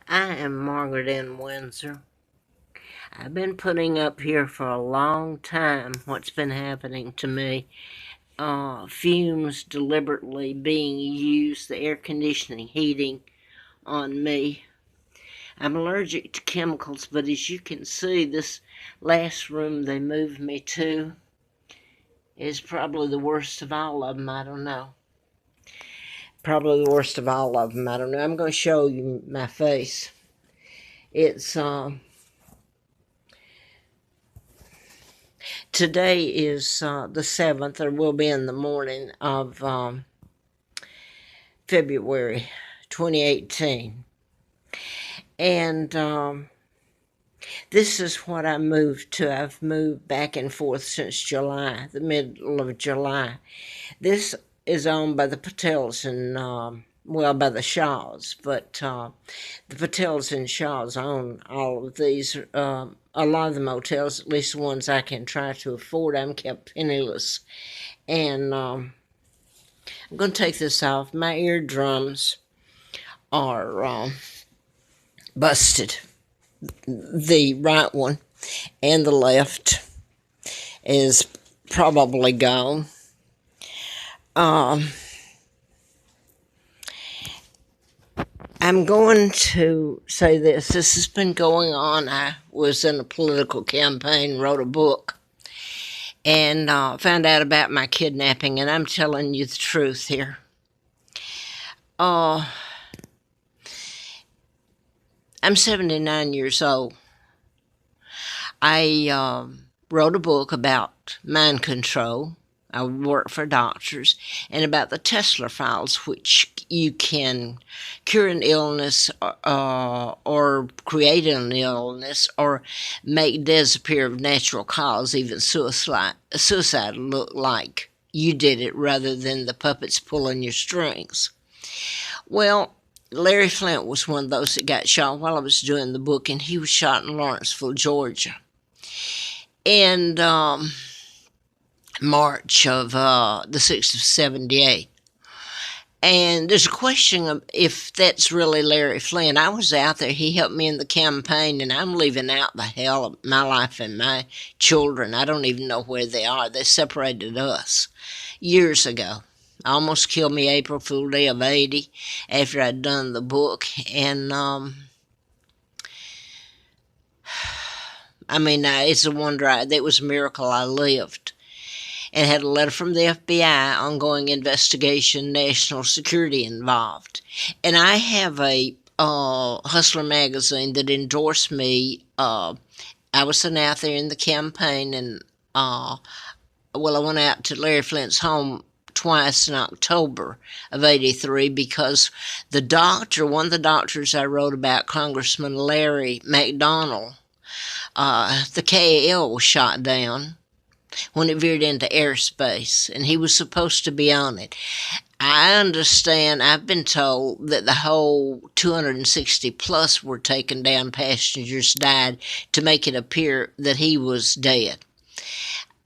I am Margaret N. Windsor. I've been putting up here for a long time what's been happening to me. Fumes deliberately being used, the air conditioning heating on me. I'm allergic to chemicals, but as you can see, this last room they moved me to is probably the worst of all of them. I don't know. Probably the worst of all of them. I don't know. I'm going to show you my face. It's, Today is the 7th, or will be in the morning of February 2018. And this is what I moved to. I've moved back and forth since July, the middle of July. This is owned by the Patels and, by the Shaws, but the Patels and Shaws own all of these. A lot of the motels, at least the ones I can try to afford, I'm kept penniless. And I'm going to take this off. My eardrums are busted. The right one and the left is probably gone. I'm going to say this. This has been going on. I was in a political campaign, wrote a book, and found out about my kidnapping, and I'm telling you the truth here. I'm 79 years old. I wrote a book about mind control. I work for doctors, and about the Tesla files, which you can cure an illness or create an illness or make disappear of natural cause, even suicide look like you did it rather than the puppets pulling your strings. Well, Larry Flint was one of those that got shot while I was doing the book, and he was shot in Lawrenceville, Georgia. And March of the 6th of 78. And there's a question of if that's really Larry Flynn. I was out there. He helped me in the campaign, and I'm leaving out the hell of my life and my children. I don't even know where they are. They separated us years ago. Almost killed me April Fool Day of 80 after I'd done the book. And, it's a wonder. It was a miracle I lived. And had a letter from the FBI, ongoing investigation, national security involved. And I have a Hustler magazine that endorsed me. I was sent out there in the campaign, and I went out to Larry Flint's home twice in October of 83 because one of the doctors I wrote about, Congressman Larry McDonald, the KAL was shot down when it veered into airspace, and he was supposed to be on it. I understand, I've been told that the whole 260 plus were taken down, passengers died, to make it appear that he was dead.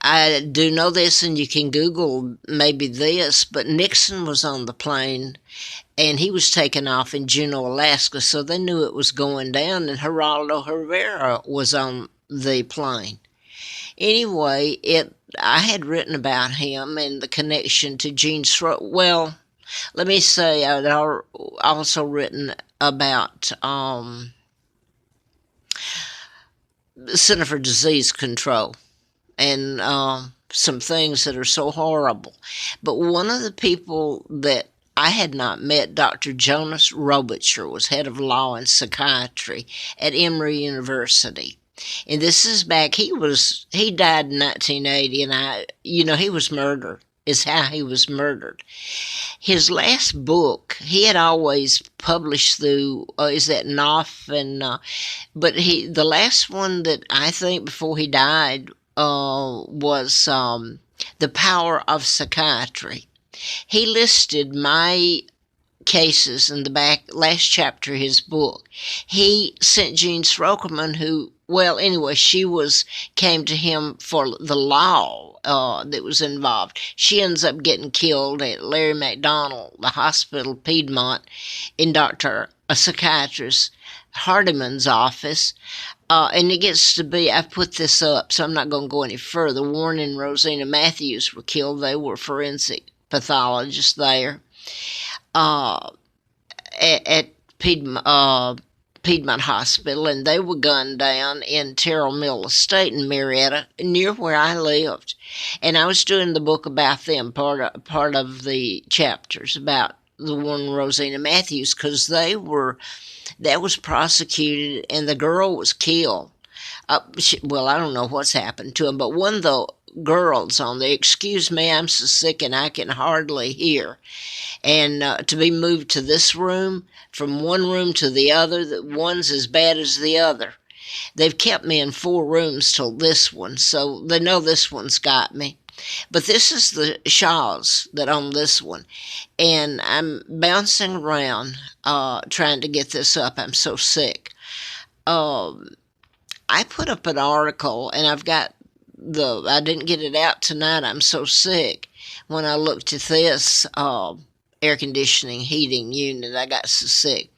I do know this, and you can Google maybe this, but Nixon was on the plane, and he was taken off in Juneau, Alaska, so they knew it was going down, and Geraldo Rivera was on the plane. Anyway, I had written about him and the connection to Gene Stroke. Well, let me say I'd also written about the Center for Disease Control and some things that are so horrible. But one of the people that I had not met, Dr. Jonas Robicher, was head of law and psychiatry at Emory University. And this is back, he died in 1980, and he was murdered, is how he was murdered. His last book, he had always published through, is that Knopf, and, but the last one that I think before he died was The Power of Psychiatry. He listed my cases in the last chapter of his book. He sent Jean Strokerman, she came to him for the law that was involved. She ends up getting killed at Larry McDonald, the hospital, Piedmont, in Dr. a psychiatrist, Hardiman's office. And it gets to be, I've put this up, so I'm not going to go any further. Warren and Rosina Matthews were killed. They were forensic pathologists there uh, at Piedmont Hospital, and they were gunned down in Terrell Mill Estate in Marietta, near where I lived. And I was doing the book about them, part of the chapters about the Warren and Rosina Matthews, because that was prosecuted, and the girl was killed. Well, I don't know what's happened to him, but one of the girls on there, excuse me, I'm so sick and I can hardly hear. And to be moved to this room, from one room to the other, that one's as bad as the other. They've kept me in 4 rooms till this one, so they know this one's got me. But this is the Shaws that own this one. And I'm bouncing around trying to get this up. I'm so sick. I put up an article, and I didn't get it out tonight. I'm so sick. When I looked at this air conditioning heating unit, I got so sick.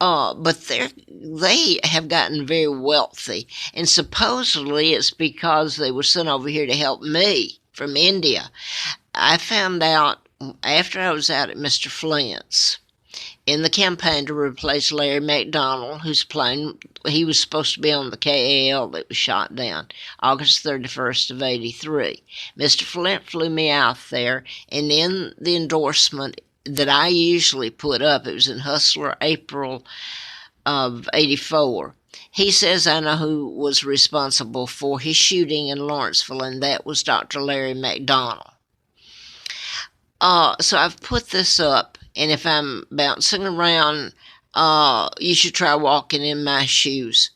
But they have gotten very wealthy, and supposedly it's because they were sent over here to help me from India. I found out after I was out at Mr. Flint's in the campaign to replace Larry McDonald, whose plane, he was supposed to be on the KAL that was shot down August 31st of 83. Mr. Flint flew me out there, and in the endorsement that I usually put up, it was in Hustler, April of 84. He says, I know who was responsible for his shooting in Lawrenceville, and that was Dr. Larry McDonald. So I've put this up, and if I'm bouncing around, you should try walking in my shoes.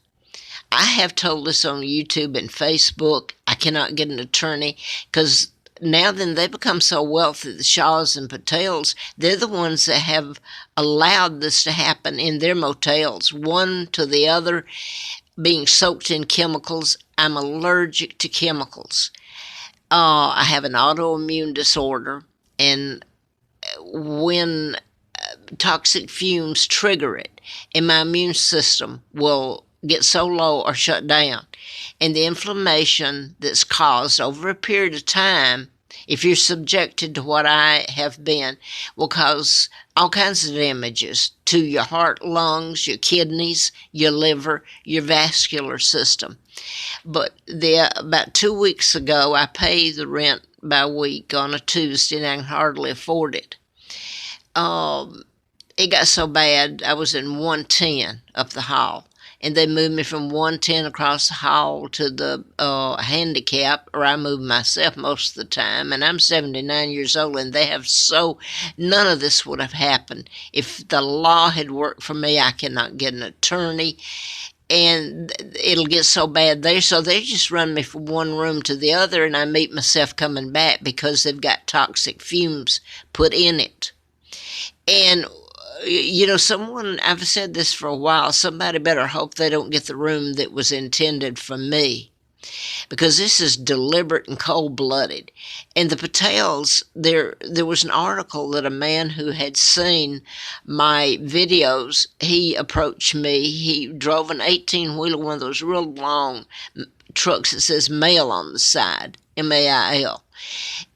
I have told this on YouTube and Facebook. I cannot get an attorney because now then they become so wealthy, the Shaws and Patels, they're the ones that have allowed this to happen in their motels, one to the other, being soaked in chemicals. I'm allergic to chemicals. I have an autoimmune disorder, and when toxic fumes trigger it, and my immune system will get so low or shut down. And the inflammation that's caused over a period of time, if you're subjected to what I have been, will cause all kinds of damages to your heart, lungs, your kidneys, your liver, your vascular system. But about 2 weeks ago, I pay the rent by week on a Tuesday, and I can hardly afford it. It got so bad, I was in 110 up the hall, and they moved me from 110 across the hall to the handicap, or I moved myself most of the time, and I'm 79 years old, and none of this would have happened. If the law had worked for me, I cannot get an attorney, and it'll get so bad there, so they just run me from one room to the other, and I meet myself coming back because they've got toxic fumes put in it. And I've said this for a while, somebody better hope they don't get the room that was intended for me, because this is deliberate and cold-blooded. And the Patels, there was an article that a man who had seen my videos, he approached me. He drove an 18-wheeler, one of those real long trucks that says mail on the side, M-A-I-L.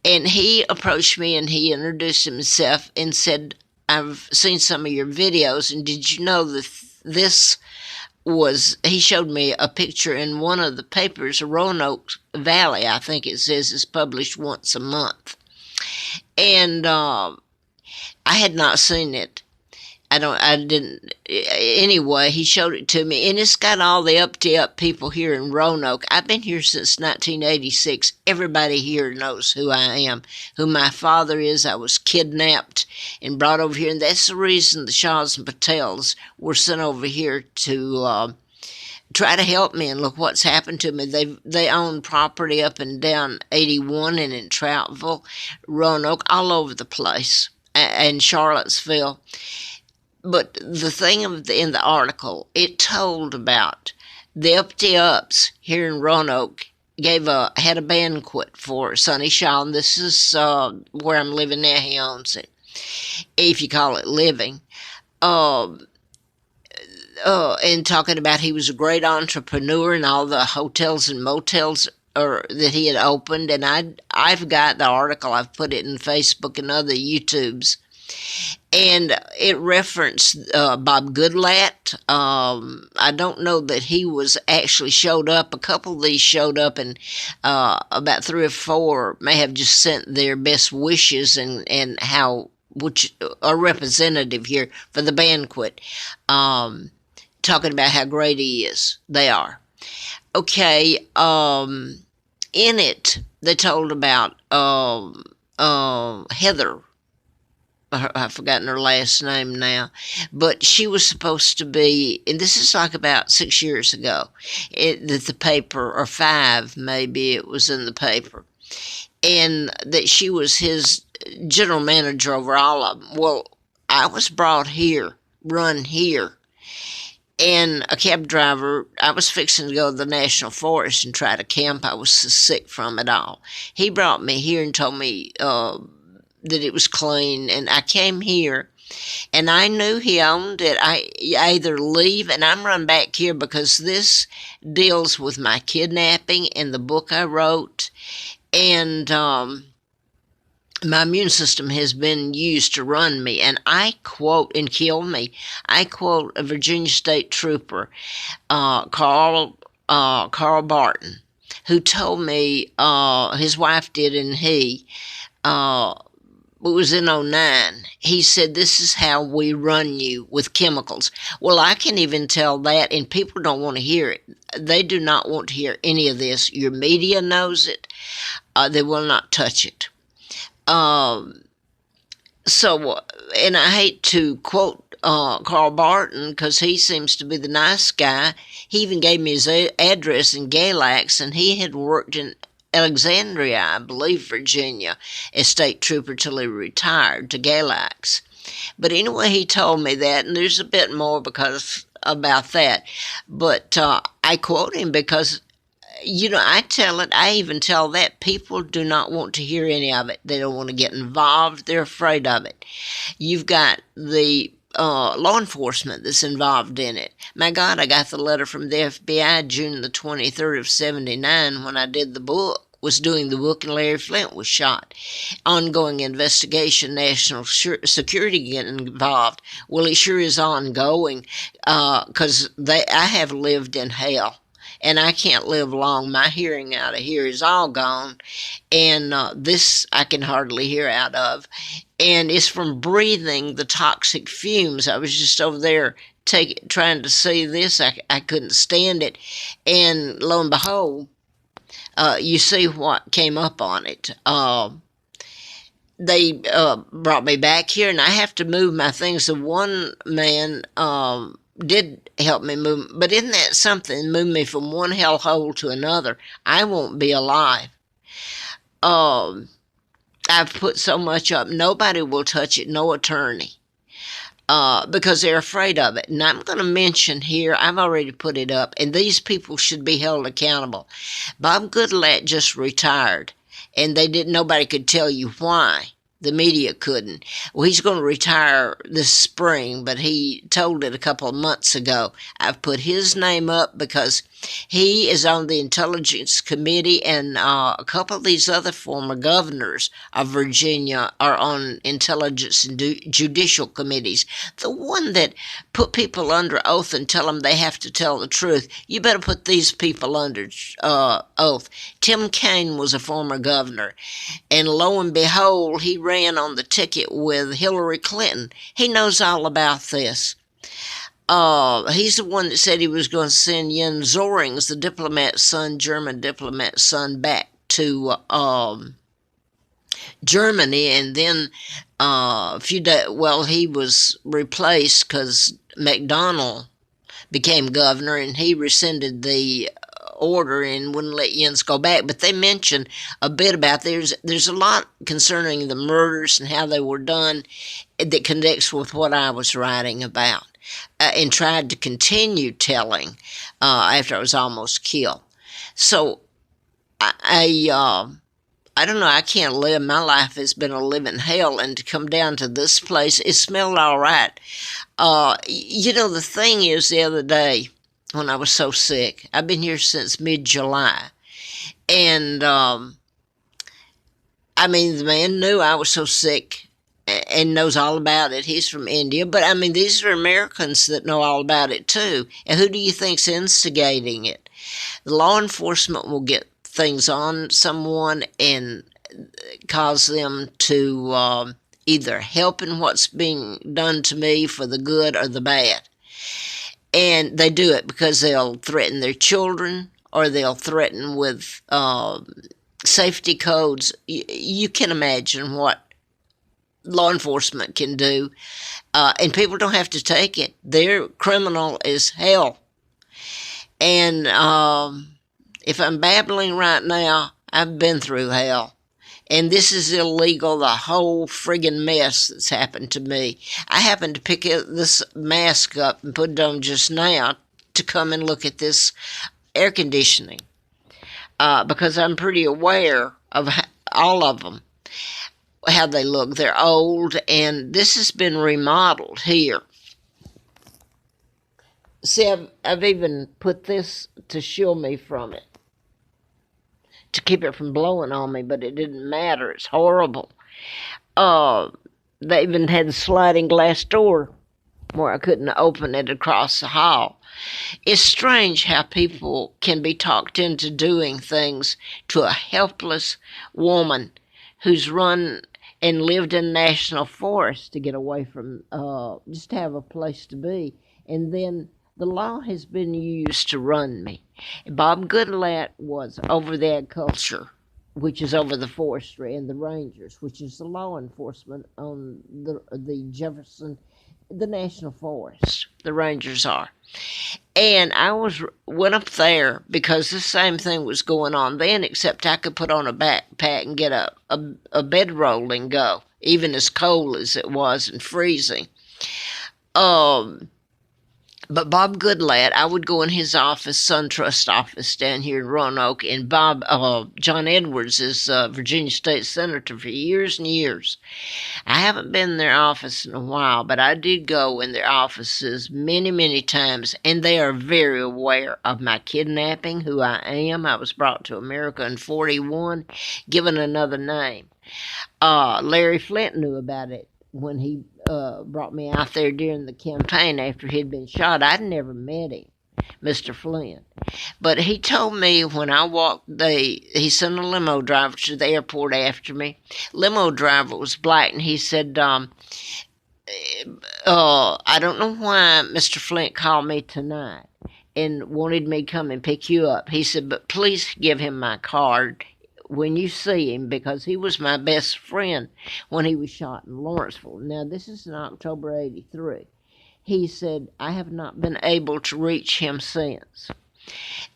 And he approached me, and he introduced himself and said, I've seen some of your videos, and did you know that he showed me a picture in one of the papers, Roanoke Valley, I think it says, is published once a month. And I had not seen it. Anyway, he showed it to me, and it's got all the up-to-up people here in Roanoke. I've been here since 1986. Everybody here knows who I am, who my father is. I was kidnapped and brought over here, and that's the reason the Shaws and Patels were sent over here to try to help me. And look what's happened to me. They own property up and down 81 and in Troutville, Roanoke, all over the place, and Charlottesville. But the thing in the article, it told about the up-to-ups here in Roanoke had a banquet for Sonny Shaw, and this is where I'm living now. He owns it, if you call it living. and talking about he was a great entrepreneur and all the hotels and motels that he had opened. And I've got the article. I've put it in Facebook and other YouTubes, and it referenced Bob Goodlatte. I don't know that he was actually showed up. A couple of these showed up, and about 3 or 4 may have just sent their best wishes and how, which a representative here for the banquet, talking about how great he is. They are. Okay, in it, they told about Heather. I've forgotten her last name now, but she was supposed to be, and this is like about 6 years ago, that the paper, or 5 maybe, it was in the paper, and that she was his general manager over all of them. Well, I was brought here, run here, and a cab driver, I was fixing to go to the National Forest and try to camp. I was so sick from it all. He brought me here and told me that it was clean, and I came here, and I knew he owned it. I either leave, and I'm run back here because this deals with my kidnapping and the book I wrote, and my immune system has been used to run me, and I quote, and kill me, I quote a Virginia State Trooper, Carl Barton, who told me, his wife did, and he, it was in '09, he said, this is how we run you with chemicals. Well, I can even tell that, and people don't want to hear it. They do not want to hear any of this. Your media knows it. They will not touch it. So, and I hate to quote Carl Barton because he seems to be the nice guy. He even gave me his address in Galax, and he had worked in Alexandria, I believe, Virginia, as state trooper till he retired to Galax. But anyway, he told me that, and there's a bit more about that. But I quote him because, I even tell that people do not want to hear any of it. They don't want to get involved. They're afraid of it. You've got the law enforcement that's involved in it. My God, I got the letter from the FBI June the 23rd of 79 when I did the book, was doing the book, and Larry Flint was shot. Ongoing investigation, national security getting involved. Well, it sure is ongoing because I have lived in hell. And I can't live long. My hearing out of here is all gone. And this I can hardly hear out of. And it's from breathing the toxic fumes. I was just over there trying to see this. I couldn't stand it. And lo and behold, you see what came up on it. They brought me back here, and I have to move my things. The one man did help me move, but isn't that something? Move me from one hellhole to another. I won't be alive. I've put so much up. Nobody will touch it, no attorney, because they're afraid of it. And I'm going to mention here, I've already put it up, and these people should be held accountable. Bob Goodlatte just retired, and nobody could tell you why. The media couldn't. Well, he's going to retire this spring, but he told it a couple of months ago. I've put his name up because he is on the Intelligence Committee, and a couple of these other former governors of Virginia are on Intelligence and Judicial Committees. The one that put people under oath and tell them they have to tell the truth. You better put these people under oath. Tim Kaine was a former governor, and lo and behold, he ran on the ticket with Hillary Clinton. He knows all about this. He's the one that said he was going to send Jens Zorings, the German diplomat's son, back to Germany, and then a few days, he was replaced because McDonnell became governor, and he rescinded the order and wouldn't let Jens go back. But they mentioned a bit about there's a lot concerning the murders and how they were done that connects with what I was writing about, and tried to continue telling after I was almost killed. So I I don't know, I can't live. My life has been a living hell, and to come down to this place, it smelled all right. The thing is, the other day when I was so sick, I've been here since mid-July, and I mean, the man knew I was so sick and knows all about it. He's from India, but I mean, these are Americans that know all about it too. And who do you think's instigating it? The law enforcement will get things on someone and cause them to either help in what's being done to me for the good or the bad. And they do it because they'll threaten their children or they'll threaten with safety codes. You can imagine what law enforcement can do, and people don't have to take it. They're criminal as hell. And if I'm babbling right now, I've been through hell. And this is illegal, the whole friggin' mess that's happened to me. I happened to pick this mask up and put it on just now to come and look at this air conditioning because I'm pretty aware of all of them, how they look. They're old, and this has been remodeled here. See, I've even put this to shield me from it, to keep it from blowing on me, but it didn't matter. It's horrible. They even had a sliding glass door where I couldn't open it across the hall. It's strange how people can be talked into doing things to a helpless woman who's run and lived in national forest to get away from, just to have a place to be. And then the law has been used to run me. Bob Goodlatte was over the agriculture, which is over the forestry, and the rangers, which is the law enforcement on the Jefferson, the national forest. The rangers are. And I went up there because the same thing was going on then, except I could put on a backpack and get a bedroll and go, even as cold as it was and freezing. But Bob Goodlatte, I would go in his office, SunTrust office down here in Roanoke, and John Edwards is Virginia State Senator for years and years. I haven't been in their office in a while, but I did go in their offices many, many times, and they are very aware of my kidnapping, who I am. I was brought to America in 1941, given another name. Larry Flint knew about it when he brought me out there during the campaign after he'd been shot. I'd never met him, Mr. Flint. But he told me when I walked, he sent a limo driver to the airport after me. Limo driver was black, and he said, I don't know why Mr. Flint called me tonight and wanted me to come and pick you up. He said, but please give him my card when you see him, because he was my best friend when he was shot in Lawrenceville. Now, this is in October 1983. He said, I have not been able to reach him since.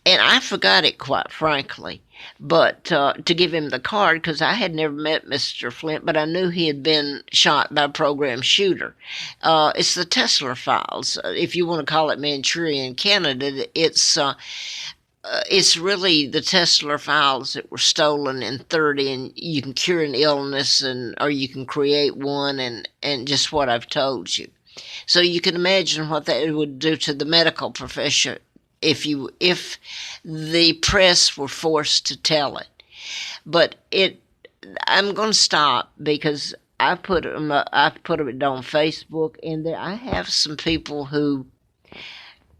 And I forgot it, quite frankly, but to give him the card, because I had never met Mr. Flint, but I knew he had been shot by a program shooter. It's the Tesla files. If you want to call it Manchurian Candidate, it's really the Tesla files that were stolen in 1930, and you can cure an illness, or you can create one, and just what I've told you. So you can imagine what that would do to the medical profession if the press were forced to tell it. But I'm going to stop because I put it on Facebook, and I have some people who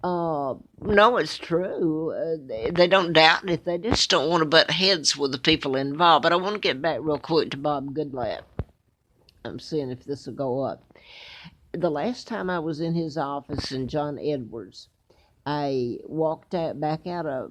no, it's true. They don't doubt it. They just don't want to butt heads with the people involved. But I want to get back real quick to Bob Goodlatte. I'm seeing if this will go up. The last time I was in his office in John Edwards, I walked back out of